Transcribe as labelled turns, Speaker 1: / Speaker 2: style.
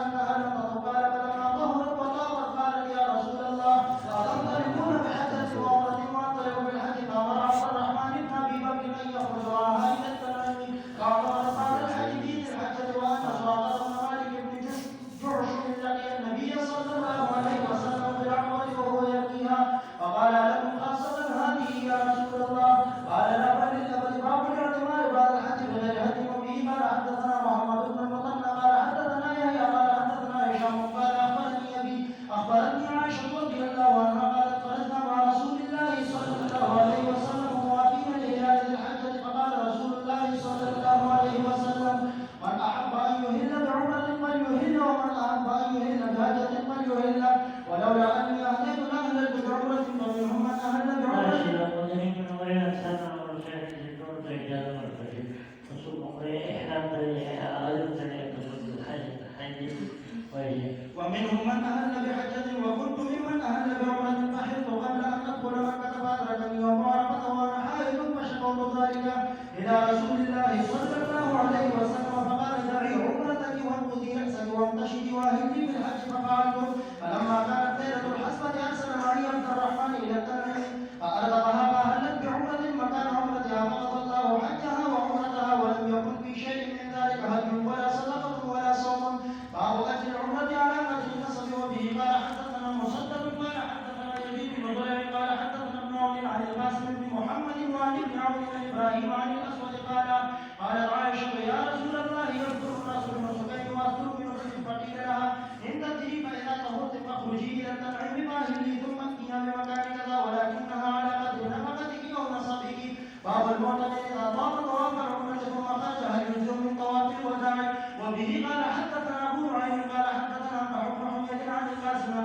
Speaker 1: أنها لم تطب. قال فلما طهرت وطابت قالت يا رسول الله أتنطلقون بحجة وعمرة وأنطلق بالحج؟ فأمر عبد الرحمن بن أبي بكر أن يخرج معها إلى التنعيم فأعتمر بعد الحج في ذي الحجة. وأن سراقة بن مالك بن جعشم لقي النبي صلى الله عليه وسلم في العمرة وهو يلقيها فقال لكم خاصة هذه يا رسول الله؟ قال لا بل للأبد باب الاعتمار بعد الحج بغير هدي. وبه قال حدثنا محمد بن المثنى قال حدثنا يحيى قال حدثنا هشام قال أخبرتني عائشة رضي الله عنها قالت خرجنا مع رسول الله صلى الله عليه وسلم موافين لهلال الحجة فقال رسول الله صلى الله عليه وسلم من أحب أن يهل بعمرة فليهل ومن أحب أن يهل بحجة فليهل ولولا أني أهلت أهلا بعمرة فمنهم من أهل بعمرة. ومنهم من أهل بحجة وكنت ممن أهل بعمرة فحرت قبل أن أدخل مكة فأدركني يوم عرفة وأنا حائض فشكوت ذلك إلى رسول الله صلى الله عليه وسلم فقال دعي عمرتك وانقضي رأسك وامتشدي وأهلي بالحج ففعلت. فلما كانت ليلة الحسبة أرسل معي عبد الرحمن إلى التنعيم فأرغبها فأهلت بعمرة مكان عمرتها فقضى الله حجها وعمرتها ولم يكن في شيء من ذلك هدي ولا صدقة ولا صوم. باب أجر العمرة على أجر النسب. وبه قال حدثنا مسدد قال حدثنا يزيد بن ضلال قال حدثنا ابن عون عن القاسم بن محمد وعن ابن عون عن إبراهيم عن الأسود قال عائشة يا رسول الله يذكر الناس بنسكين وأذكر بنسك فقيل لها إن تدري فإذا طهرت فاخرجي إلى التنعيم فأهلي ثم ائتيها بمكان كذا ولكنها على قدر نفقتك أو نصبك. باب المعتمر إذا طاف طواف العمرة ثم خرج هل يلزم من طواف الوداع. وبه قال حدثنا أبو نعيم قال حدثنا ابن حميد عن القاسم عن